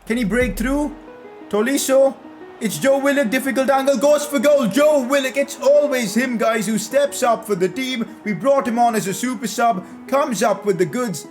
Can he break through? Tolisso? It's Joe Willock, difficult angle, goes for goal. Joe Willock, it's always him, guys, who steps up for the team. We brought him on as a super sub, comes up with the goods.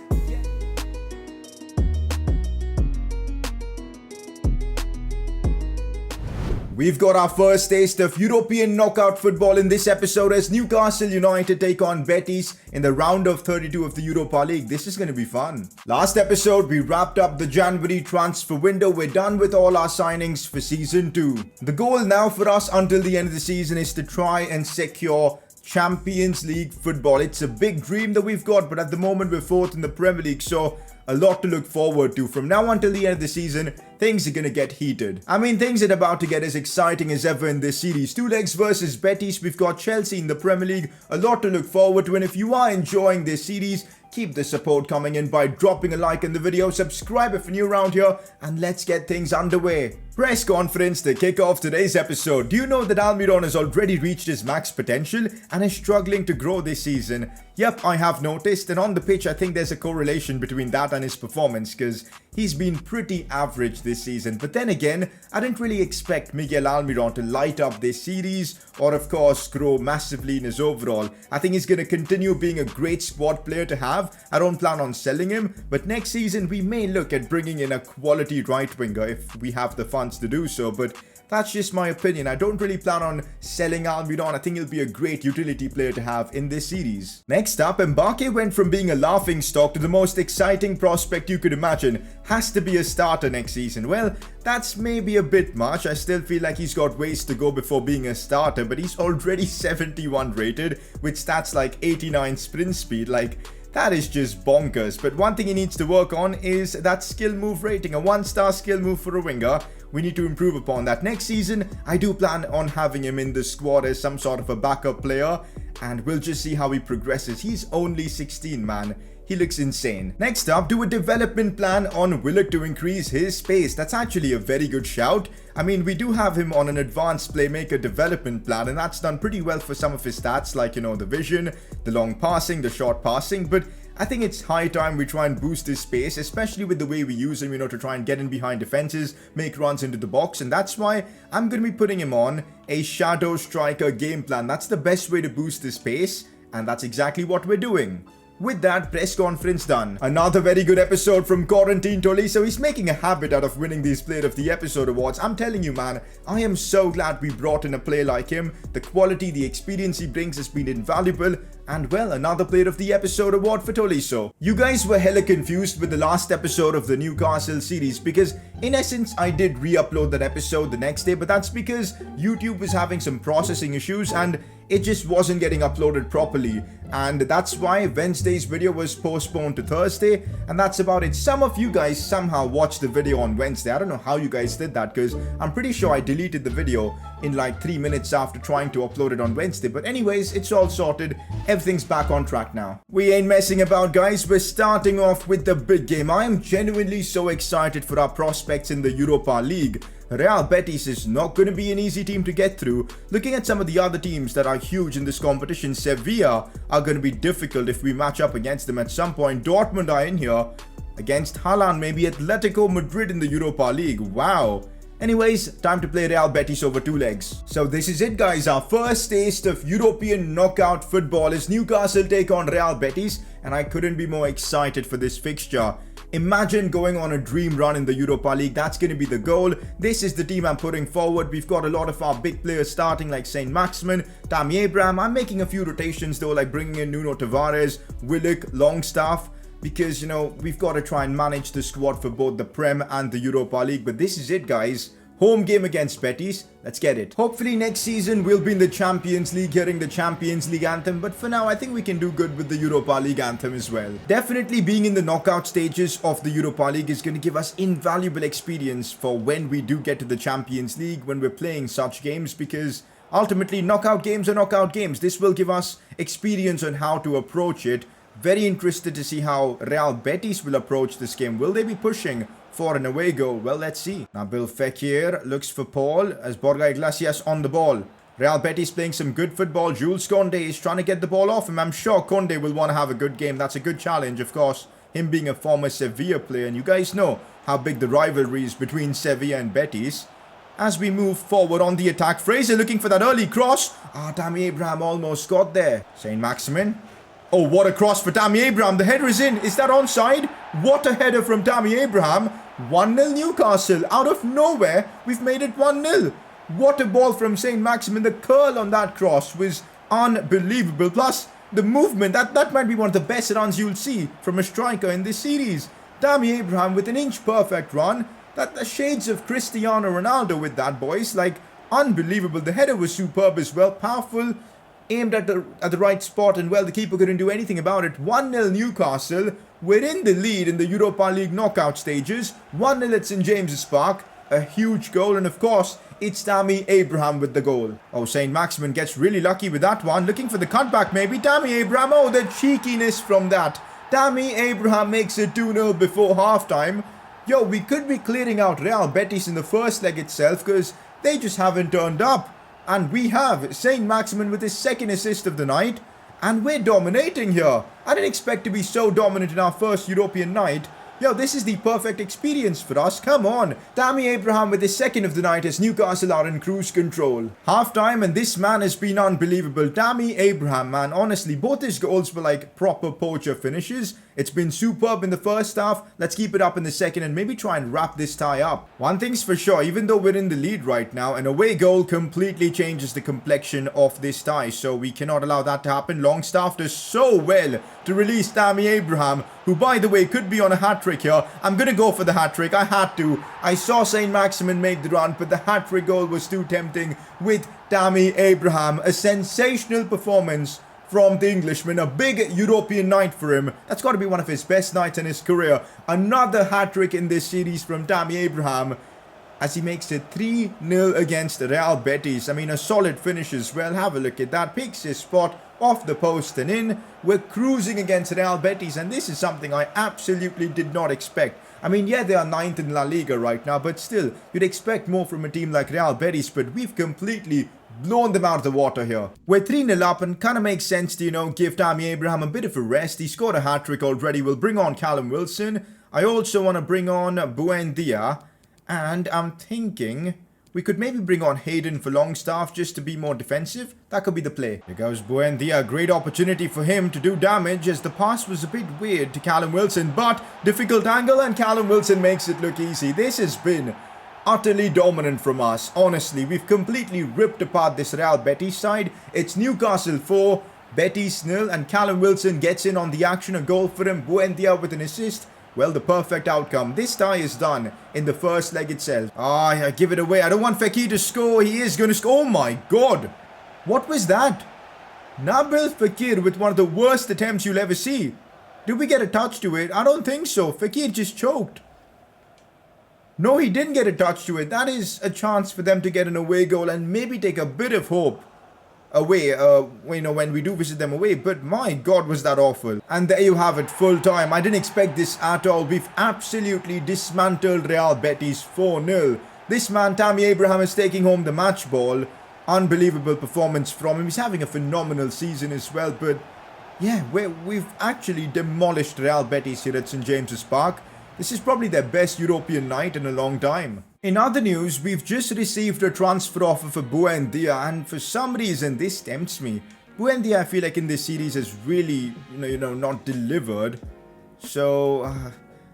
We've got our first taste of European knockout football in this episode as Newcastle United take on Betis in the round of 32 of the Europa League. This is going to be fun. Last episode, we wrapped up the January transfer window. We're done with all our signings for Season 2. The goal now for us until the end of the season is to try and secure Champions League football. It's a big dream that we've got, but at the moment we're fourth in the Premier League, so a lot to look forward to. From now until the end of the season, things are gonna get heated. I mean, things are about to get as exciting as ever in this series. Two legs versus Betis. We've got Chelsea in the Premier League. A lot to look forward to, and if you are enjoying this series, keep the support coming in by dropping a like in the video, subscribe if you're new around here, and let's get things underway. Press conference to kick off today's episode. Do you know that Almiron has already reached his max potential and is struggling to grow this season? Yep, I have noticed, and on the pitch I think there's a correlation between that and his performance, because he's been pretty average this season. But then again, I didn't really expect Miguel Almiron to light up this series or of course grow massively in his overall. I think he's going to continue being a great squad player to have. I don't plan on selling him, but next season we may look at bringing in a quality right winger if we have the funds to do so, but that's just my opinion. I don't really plan on selling Almiron. I think he'll be a great utility player to have in this series. Next up, Mbappe went from being a laughing stock to the most exciting prospect you could imagine. Has to be a starter next season. Well, that's maybe a bit much. I still feel like he's got ways to go before being a starter, but he's already 71 rated with stats like 89 sprint speed. Like, that is just bonkers. But one thing he needs to work on is that skill move rating. A 1-star skill move for a winger. We need to improve upon that. Next season, I do plan on having him in the squad as some sort of a backup player, and we'll just see how he progresses. He's only 16, man. He looks insane. Next up, do a development plan on Willock to increase his space. That's actually a very good shout. I mean, we do have him on an advanced playmaker development plan, and that's done pretty well for some of his stats, like, you know, the vision, the long passing, the short passing, but I think it's high time we try and boost his space, especially with the way we use him, you know, to try and get in behind defenses, make runs into the box, and that's why I'm going to be putting him on a shadow striker game plan. That's the best way to boost his pace, and that's exactly what we're doing. With that, press conference done. Another very good episode from Quarantine Tolisso. He's making a habit out of winning these Player of the Episode awards. I'm telling you, man, I am so glad we brought in a player like him. The quality, the experience he brings has been invaluable. And well, another Player of the Episode award for Tolisso. You guys were hella confused with the last episode of the Newcastle series because in essence, I did re-upload that episode the next day, but that's because YouTube was having some processing issues and it just wasn't getting uploaded properly, and that's why Wednesday's video was postponed to Thursday, and that's about it. Some of you guys somehow watched the video on Wednesday. I don't know how you guys did that, because I'm pretty sure I deleted the video in like 3 minutes after trying to upload it on Wednesday. But anyways, it's all sorted. Everything's back on track now. We ain't messing about, guys. We're starting off with the big game. I am genuinely so excited for our prospects in the Europa League. Real Betis is not going to be an easy team to get through. Looking at some of the other teams that are huge in this competition, Sevilla are going to be difficult if we match up against them at some point. Dortmund are in here. Against Haaland, maybe Atletico Madrid in the Europa League. Wow. Anyways, time to play Real Betis over two legs. So this is it, guys. Our first taste of European knockout football is Newcastle take on Real Betis, and I couldn't be more excited for this fixture. Imagine going on a dream run in the Europa League. That's going to be the goal. This is the team I'm putting forward. We've got a lot of our big players starting, like Saint Maximin, Tammy Abraham. I'm making a few rotations though, like bringing in Nuno Tavares, Willock, Longstaff, because, you know, we've got to try and manage the squad for both the Prem and the Europa League. But this is it, guys. Home game against Betis. Let's get it. Hopefully next season we'll be in the Champions League, hearing the Champions League anthem. But for now, I think we can do good with the Europa League anthem as well. Definitely being in the knockout stages of the Europa League is going to give us invaluable experience for when we do get to the Champions League, when we're playing such games, because ultimately knockout games are knockout games. This will give us experience on how to approach it. Very interested to see how Real Betis will approach this game. Will they be pushing for an away goal? Well, let's see. Nabil Fekir looks for Paul as Borja Iglesias on the ball. Real Betis playing some good football. Jules Koundé is trying to get the ball off him. I'm sure Koundé will want to have a good game. That's a good challenge, of course, him being a former Sevilla player, and you guys know how big the rivalry is between Sevilla and Betis. As we move forward on the attack, Fraser looking for that early cross. Tammy Abraham almost got there. Saint-Maximin. Oh, what a cross for Tammy Abraham. The header is in. Is that onside? What a header from Tammy Abraham. 1-0 Newcastle. Out of nowhere, we've made it 1-0. What a ball from Saint-Maximin. The curl on that cross was unbelievable. Plus, the movement. That might be one of the best runs you'll see from a striker in this series. Tammy Abraham with an inch perfect run. The shades of Cristiano Ronaldo with that, boys. Like, unbelievable. The header was superb as well. Powerful. Aimed at the right spot, and well, the keeper couldn't do anything about it. 1-0 Newcastle. We're in the lead in the Europa League knockout stages. 1-0 at St James's Park. A huge goal, and of course, it's Tammy Abraham with the goal. Oh, Saint-Maximin gets really lucky with that one. Looking for the cutback maybe. Tammy Abraham. Oh, the cheekiness from that. Tammy Abraham makes it 2-0 before halftime. Yo, we could be clearing out Real Betis in the first leg itself because they just haven't turned up. And we have Saint-Maximin with his second assist of the night. And we're dominating here. I didn't expect to be so dominant in our first European night. Yo, this is the perfect experience for us. Come on. Tammy Abraham with his second of the night as Newcastle are in cruise control. Half time, and this man has been unbelievable. Tammy Abraham, man. Honestly, both his goals were like proper poacher finishes. It's been superb in the first half. Let's keep it up in the second and maybe try and wrap this tie up. One thing's for sure, even though we're in the lead right now, an away goal completely changes the complexion of this tie. So we cannot allow that to happen. Longstaff does so well to release Tammy Abraham, who, by the way, could be on a hat-trick here. I'm going to go for the hat-trick. I had to. I saw Saint-Maximin make the run, but the hat-trick goal was too tempting with Tammy Abraham. A sensational performance from the Englishman. A big European night for him. That's got to be one of his best nights in his career. Another hat-trick in this series from Tammy Abraham as he makes it 3-0 against Real Betis. I mean, a solid finish as well. Have a look at that. Picks his spot off the post and in. We're cruising against Real Betis, and this is something I absolutely did not expect. I mean, yeah, they are 9th in La Liga right now, but still, you'd expect more from a team like Real Betis, but we've completely blown them out of the water here. We're 3-0 up, and kind of makes sense to, you know, give Tammy Abraham a bit of a rest. He scored a hat-trick already. We'll bring on Callum Wilson. I also want to bring on Buendia, and I'm thinking we could maybe bring on Hayden for Longstaff just to be more defensive. That could be the play. Here goes Buendia. Great opportunity for him to do damage as the pass was a bit weird to Callum Wilson, but difficult angle, and Callum Wilson makes it look easy. This has been utterly dominant from us. Honestly, we've completely ripped apart this Real Betis side. It's Newcastle 4, Betis 0, and Callum Wilson gets in on the action. A goal for him. Buendia with an assist. Well, the perfect outcome. This tie is done in the first leg itself. I give it away. I don't want Fekir to score. He is going to score. Oh my god. What was that? Nabil Fekir with one of the worst attempts you'll ever see. Did we get a touch to it? I don't think so. Fekir just choked. No, he didn't get a touch to it. That is a chance for them to get an away goal and maybe take a bit of hope away, you know, when we do visit them away. But my god, was that awful. And there you have it, full time. I didn't expect this at all. We've absolutely dismantled Real Betis 4-0. This man, Tammy Abraham, is taking home the match ball. Unbelievable performance from him. He's having a phenomenal season as well. But yeah, we've actually demolished Real Betis here at St James's Park. This is probably their best European night in a long time. In other news, we've just received a transfer offer for Buendia, and for some reason this tempts me. Buendia, I feel like in this series has really, you know, not delivered. So,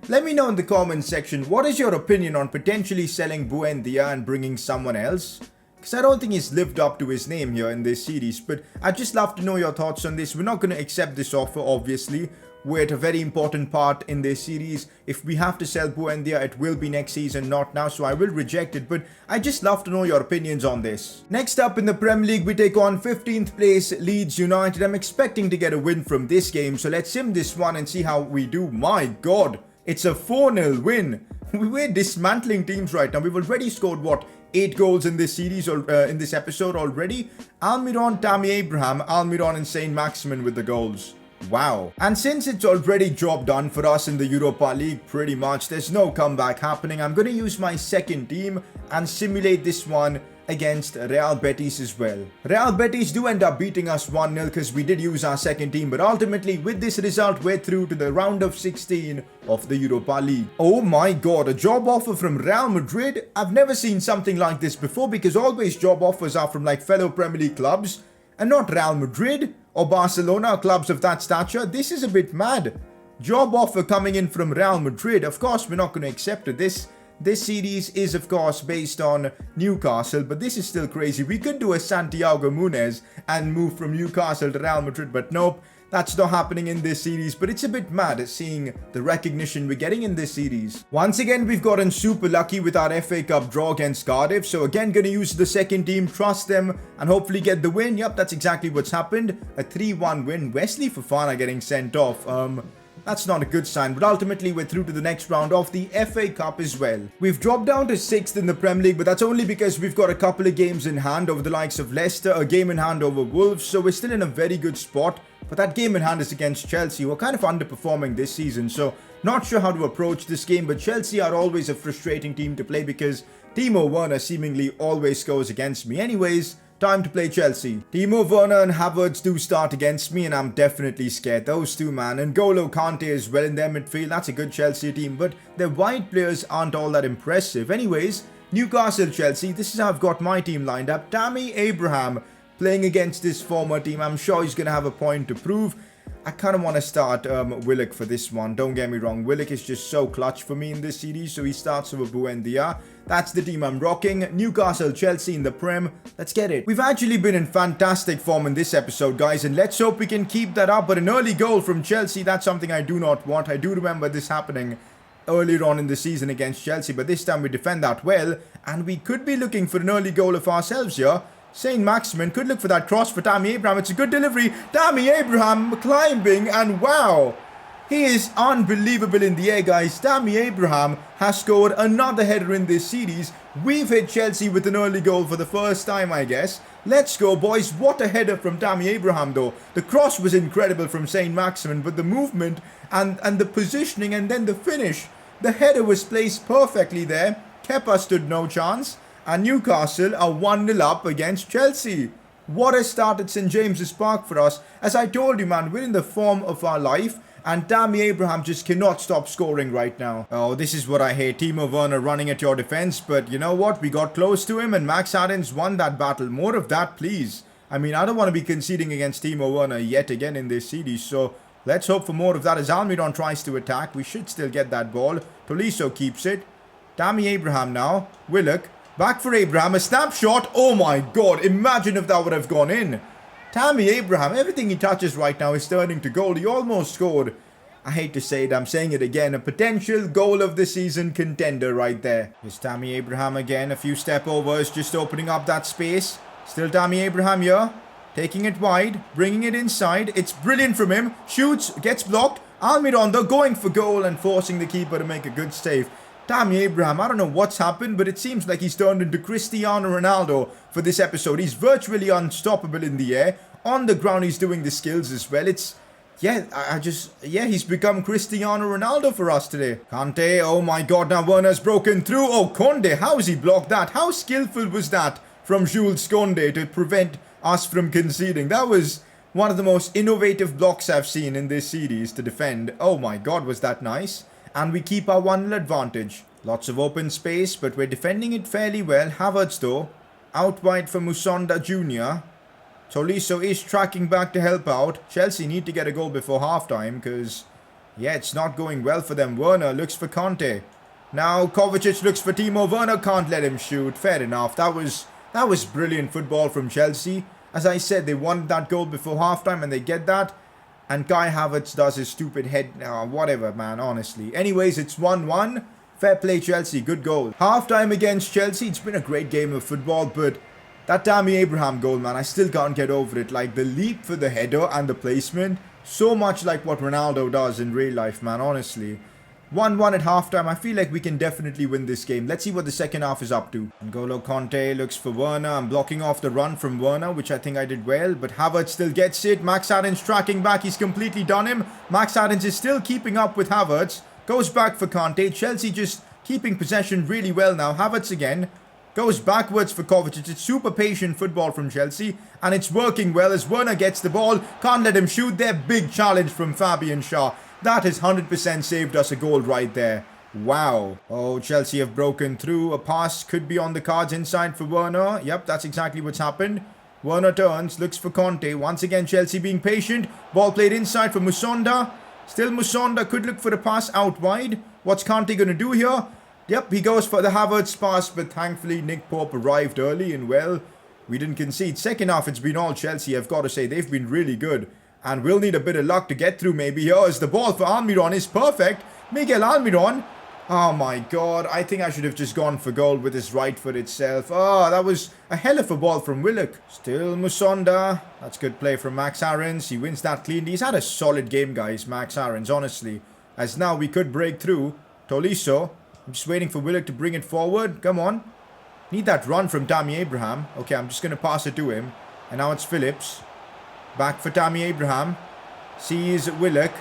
let me know in the comments section, what is your opinion on potentially selling Buendia and bringing someone else? Because I don't think he's lived up to his name here in this series, but I'd just love to know your thoughts on this. We're not going to accept this offer, obviously. We're at a very important part in this series. If we have to sell Buendia, it will be next season, not now, so I will reject it, but I'd just love to know your opinions on this. Next up in the Premier League, we take on 15th place Leeds United. I'm expecting to get a win from this game, so let's sim this one and see how we do. My god, it's a 4-0 win. We're dismantling teams right now. We've already scored, what, 8 goals in this series, or in this episode already? Almiron, Tammy Abraham, Almiron and Saint-Maximin with the goals. Wow. And since it's already job done for us in the Europa League, pretty much, there's no comeback happening. I'm going to use my second team and simulate this one against Real Betis as well. Real Betis do end up beating us 1-0 because we did use our second team, but ultimately with this result we're through to the round of 16 of the Europa League. Oh my god, a job offer from Real Madrid? I've never seen something like this before, because always job offers are from like fellow Premier League clubs and not Real Madrid or Barcelona or clubs of that stature. This is a bit mad. Job offer coming in from Real Madrid. Of course we're not going to accept it. This series is of course based on Newcastle, but this is still crazy. We could do a Santiago Munez and move from Newcastle to Real Madrid, but nope, that's not happening in this series. But it's a bit mad seeing the recognition we're getting in this series. Once again, we've gotten super lucky with our FA Cup draw against Cardiff. So again, going to use the second team, trust them, and hopefully get the win. Yep, that's exactly what's happened. A 3-1 win. Wesley Fofana getting sent off. That's not a good sign, but ultimately we're through to the next round of the FA Cup as well. We've dropped down to 6th in the Premier League, but that's only because we've got a couple of games in hand over the likes of Leicester, a game in hand over Wolves, so we're still in a very good spot. But that game in hand is against Chelsea, who are kind of underperforming this season, so not sure how to approach this game, but Chelsea are always a frustrating team to play because Timo Werner seemingly always scores against me. Anyways, time to play Chelsea. Timo Werner and Havertz do start against me, and I'm definitely scared. Those two, man. And N'Golo Kante as well in their midfield. That's a good Chelsea team, but their wide players aren't all that impressive. Anyways, Newcastle Chelsea. This is how I've got my team lined up. Tammy Abraham playing against his former team. I'm sure he's going to have a point to prove. I kind of want to start Willock for this one. Don't get me wrong. Willock is just so clutch for me in this series. So he starts over Buendia. That's the team I'm rocking. Newcastle, Chelsea in the Prem. Let's get it. We've actually been in fantastic form in this episode, guys. And let's hope we can keep that up. But an early goal from Chelsea, that's something I do not want. I do remember this happening earlier on in the season against Chelsea. But this time we defend that well. And we could be looking for an early goal of ourselves here. Saint Maximin could look for that cross for Tammy Abraham. It's a good delivery. Tammy Abraham climbing, and wow, he is unbelievable in the air, guys. Tammy Abraham has scored another header in this series. We've hit Chelsea with an early goal for the first time, I guess. Let's go, boys. What a header from Tammy Abraham, though. The cross was incredible from Saint Maximin, but the movement and the positioning and then the finish. The header was placed perfectly there. Kepa stood no chance. And Newcastle are 1-0 up against Chelsea. What a start at St. James's Park for us. As I told you, man, we're in the form of our life. And Tammy Abraham just cannot stop scoring right now. Oh, this is what I hate. Timo Werner running at your defense. But you know what? We got close to him and Max Aarons won that battle. More of that, please. I mean, I don't want to be conceding against Timo Werner yet again in this series. So let's hope for more of that. As Almiron tries to attack, we should still get that ball. Tolisso keeps it. Tammy Abraham now. Willock. Back for Abraham, a snapshot. Oh my god, imagine if that would have gone in. Tammy Abraham, everything he touches right now is turning to goal. He almost scored. I hate to say it, I'm saying it again. A potential goal of the season contender right there. Here's Tammy Abraham again. A few step overs, just opening up that space. Still Tammy Abraham here. Taking it wide, bringing it inside. It's brilliant from him. Shoots, gets blocked. Almiron though going for goal and forcing the keeper to make a good save. Tammy Abraham, I don't know what's happened, but it seems like he's turned into Cristiano Ronaldo for this episode. He's virtually unstoppable in the air. On the ground, he's doing the skills as well. He's become Cristiano Ronaldo for us today. Kante, oh my god, now Werner's broken through. Oh, Konde, how has he blocked that? How skillful was that from Jules Konde to prevent us from conceding? That was one of the most innovative blocks I've seen in this series to defend. Oh my god, was that nice? And we keep our 1-0 advantage. Lots of open space, but we're defending it fairly well. Havertz though, out wide for Musonda Jr. Tolisso is tracking back to help out. Chelsea need to get a goal before halftime because, yeah, it's not going well for them. Werner looks for Conte. Now Kovacic looks for Timo Werner. Can't let him shoot. Fair enough. That was brilliant football from Chelsea. As I said, they wanted that goal before halftime and they get that. And Kai Havertz does his stupid head. Whatever, man, honestly. Anyways, it's 1-1. Fair play, Chelsea. Good goal. Half-time against Chelsea. It's been a great game of football, but that Tammy Abraham goal, man, I still can't get over it. Like, the leap for the header and the placement. So much like what Ronaldo does in real life, man, honestly. 1-1 at halftime. I feel like we can definitely win this game. Let's see what the second half is up to. N'Golo Kante looks for Werner. I'm blocking off the run from Werner, which I think I did well. But Havertz still gets it. Max Aarons tracking back. He's completely done him. Max Aarons is still keeping up with Havertz. Goes back for Kante. Chelsea just keeping possession really well now. Havertz again. Goes backwards for Kovacic. It's super patient football from Chelsea. And it's working well as Werner gets the ball. Can't let him shoot there. Big challenge from Fabian Schär. That has 100% saved us a goal right there. Wow. Oh, Chelsea have broken through. A pass could be on the cards inside for Werner. Yep, that's exactly what's happened. Werner turns, looks for Conte. Once again, Chelsea being patient. Ball played inside for Musonda. Still Musonda could look for the pass out wide. What's Conte going to do here? Yep, he goes for the Havertz pass, but thankfully Nick Pope arrived early and well, we didn't concede. Second half, it's been all Chelsea, I've got to say. They've been really good. And we'll need a bit of luck to get through maybe. Here is the ball for Almiron. Is perfect. Miguel Almiron. Oh my god, I think I should have just gone for goal with his right foot itself. Oh, that was a hell of a ball from Willock. Still Musonda. That's good play from Max Aarons. He wins that cleanly. He's had a solid game, guys, Max Aarons, honestly. As now we could break through. Tolisso. I'm just waiting for Willock to bring it forward. Come on. Need that run from Tammy Abraham. Okay, I'm just going to pass it to him. And now it's Phillips. Back for Tammy Abraham. Sees Willock.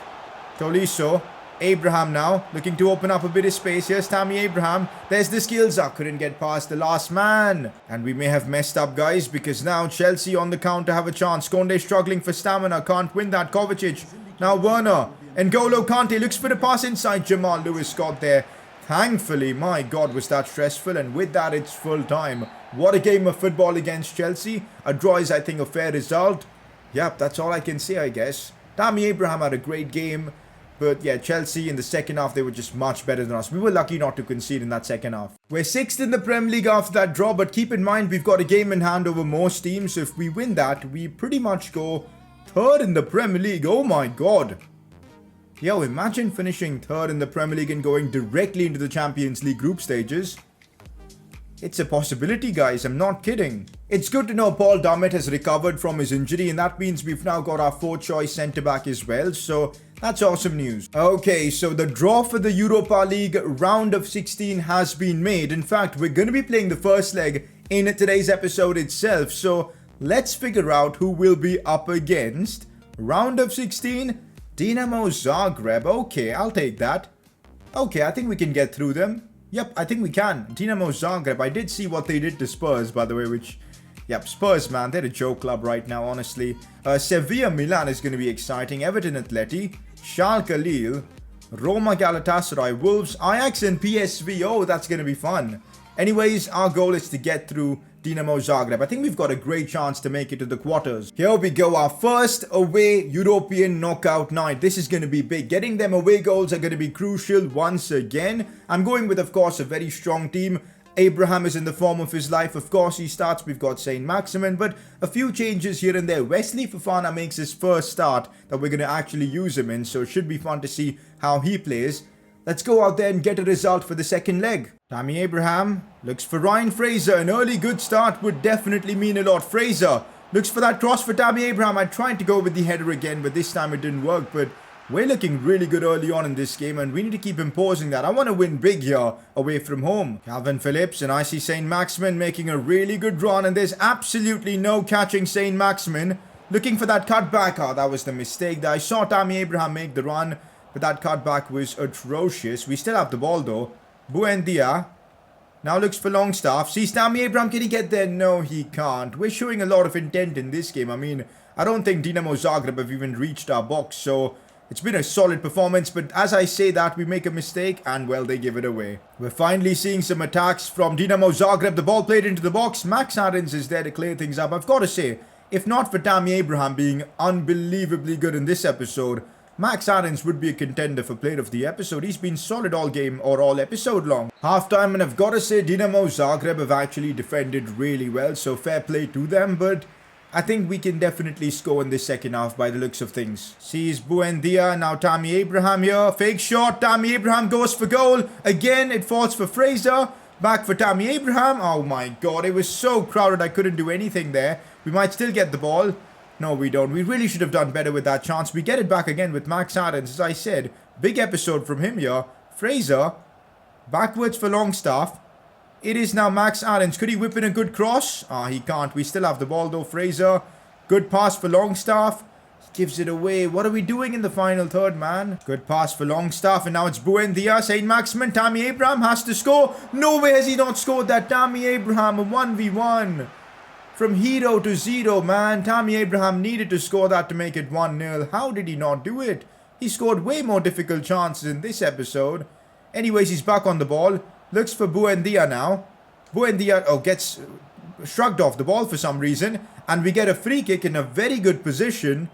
Tolisso. Abraham now, looking to open up a bit of space. Here's Tammy Abraham. There's the skills up. Couldn't get past the last man. And we may have messed up, guys, because now Chelsea on the counter have a chance. Conde struggling for stamina. Can't win that. Kovacic. Now Werner. N'Golo Kante looks for the pass inside. Jamal Lewis got there. Thankfully, my God, was that stressful. And with that, it's full time. What a game of football against Chelsea. A draw is, I think, a fair result. Yep, that's all I can say, I guess. Tammy Abraham had a great game. But yeah, Chelsea in the second half, they were just much better than us. We were lucky not to concede in that second half. We're 6th in the Premier League after that draw, but keep in mind, we've got a game in hand over most teams. So if we win that, we pretty much go 3rd in the Premier League. Oh my God. Yo, imagine finishing 3rd in the Premier League and going directly into the Champions League group stages. It's a possibility, guys. I'm not kidding. It's good to know Paul Dummett has recovered from his injury, and that means we've now got our 4th choice centre-back as well. So that's awesome news. Okay, so the draw for the Europa League round of 16 has been made. In fact, we're going to be playing the first leg in today's episode itself. So let's figure out who we'll be up against. Round of 16, Dinamo Zagreb. Okay, I'll take that. Okay, I think we can get through them. Yep, I think we can. Dinamo Zagreb. I did see what they did to Spurs, by the way, which... Yep, Spurs, man. They're a joke club right now, honestly. Sevilla Milan is going to be exciting. Everton Atleti. Schalke Lille. Roma Galatasaray. Wolves. Ajax and PSV. Oh, that's going to be fun. Anyways, our goal is to get through Dinamo Zagreb. I think we've got a great chance to make it to the quarters. Here we go. Our first away European knockout night. This is going to be big. Getting them away goals are going to be crucial once again. I'm going with, of course, a very strong team. Abraham is in the form of his life. Of course, he starts. We've got Saint Maximin, but a few changes here and there. Wesley Fofana makes his first start that we're going to actually use him in, so it should be fun to see how he plays. Let's go out there and get a result for the second leg. Tammy Abraham looks for Ryan Fraser. An early good start would definitely mean a lot. Fraser looks for that cross for Tammy Abraham. I tried to go with the header again, but this time it didn't work. But we're looking really good early on in this game, and we need to keep imposing that. I want to win big here, away from home. Calvin Phillips, and I see Saint Maximin making a really good run, and there's absolutely no catching Saint Maximin. Looking for that cutback. Oh, that was the mistake. I saw Tammy Abraham make the run, but that cutback was atrocious. We still have the ball, though. Buendia now looks for Longstaff. Sees Tammy Abraham. Can he get there? No, he can't. We're showing a lot of intent in this game. I mean, I don't think Dinamo Zagreb have even reached our box, so... It's been a solid performance, but as I say that, we make a mistake, and well, they give it away. We're finally seeing some attacks from Dinamo Zagreb. The ball played into the box. Max Aarons is there to clear things up. I've got to say, if not for Tammy Abraham being unbelievably good in this episode, Max Aarons would be a contender for player of the episode. He's been solid all game or all episode long. Halftime, and I've got to say, Dinamo Zagreb have actually defended really well, so fair play to them, but... I think we can definitely score in this second half by the looks of things. Sees Buendia, now Tammy Abraham here. Fake shot, Tammy Abraham goes for goal. Again, it falls for Fraser. Back for Tammy Abraham. Oh my God, it was so crowded I couldn't do anything there. We might still get the ball. No, we don't. We really should have done better with that chance. We get it back again with Max Aarons. As I said, big episode from him here. Fraser, backwards for Longstaff. It is now Max Aarons. Could he whip in a good cross? Ah, he can't. We still have the ball though. Fraser. Good pass for Longstaff. Gives it away. What are we doing in the final third, man? Good pass for Longstaff, and now it's Buendia. Saint Maximin, Tammy Abraham has to score. No way has he not scored that. Tammy Abraham, a 1v1. From hero to zero, man. Tammy Abraham needed to score that to make it 1-0. How did he not do it? He scored way more difficult chances in this episode. Anyways, he's back on the ball. Looks for Buendia now. Buendia, gets shrugged off the ball for some reason. And we get a free kick in a very good position.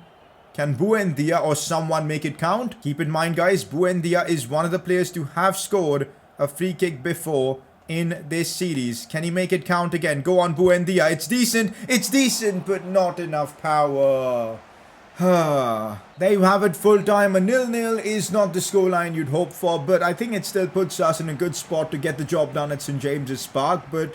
Can Buendia or someone make it count? Keep in mind, guys, Buendia is one of the players to have scored a free kick before in this series. Can he make it count again? Go on, Buendia. It's decent, but not enough power. There you have it, full time. A 0-0 is not the scoreline you'd hope for, but I think it still puts us in a good spot to get the job done at St. James's Park. But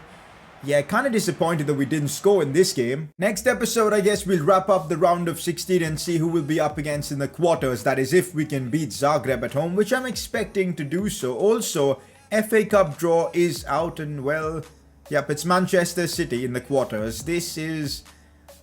yeah, kind of disappointed that we didn't score in this game. Next episode, I guess we'll wrap up the round of 16 and see who we'll be up against in the quarters. That is, if we can beat Zagreb at home, which I'm expecting to do so. Also, FA Cup draw is out and, well, yep, it's Manchester City in the quarters. This is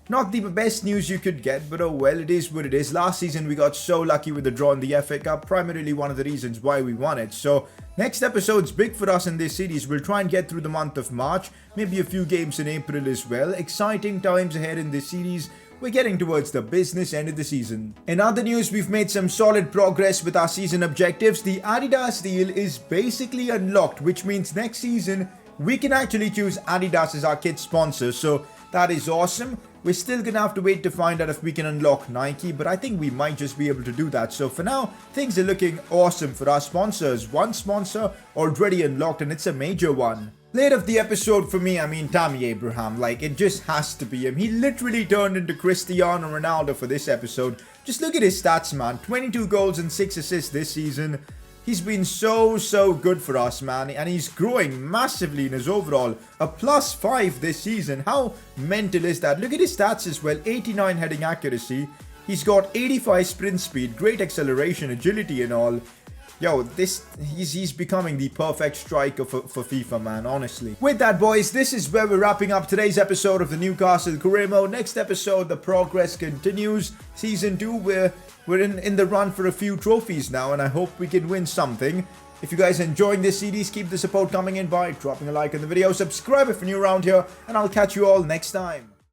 not the best news you could get, but oh well, it is what it is. Last season, we got so lucky with the draw in the FA Cup, primarily one of the reasons why we won it. So, next episode's big for us in this series. We'll try and get through the month of March, maybe a few games in April as well. Exciting times ahead in this series. We're getting towards the business end of the season. In other news, we've made some solid progress with our season objectives. The Adidas deal is basically unlocked, which means next season, we can actually choose Adidas as our kit sponsor. So, that is awesome. We're still gonna have to wait to find out if we can unlock Nike, but I think we might just be able to do that. So for now, things are looking awesome for our sponsors. One sponsor already unlocked, and it's a major one. Late of the episode for me, I mean Tammy Abraham. Like, it just has to be him. He literally turned into Cristiano Ronaldo for this episode. Just look at his stats, man. 22 goals and 6 assists this season. He's been so good for us, man, and he's growing massively in his overall. A +5 this season. How mental is that? Look at his stats as well. 89 heading accuracy. He's got 85 sprint speed, great acceleration, agility and all. Yo, he's becoming the perfect striker for FIFA, man, honestly. With that, boys, this is where we're wrapping up today's episode of the Newcastle career mode. Next episode, the progress continues. Season 2, we're in the run for a few trophies now, and I hope we can win something. If you guys are enjoying this series, keep the support coming in by dropping a like on the video, subscribe if you're new around here, and I'll catch you all next time.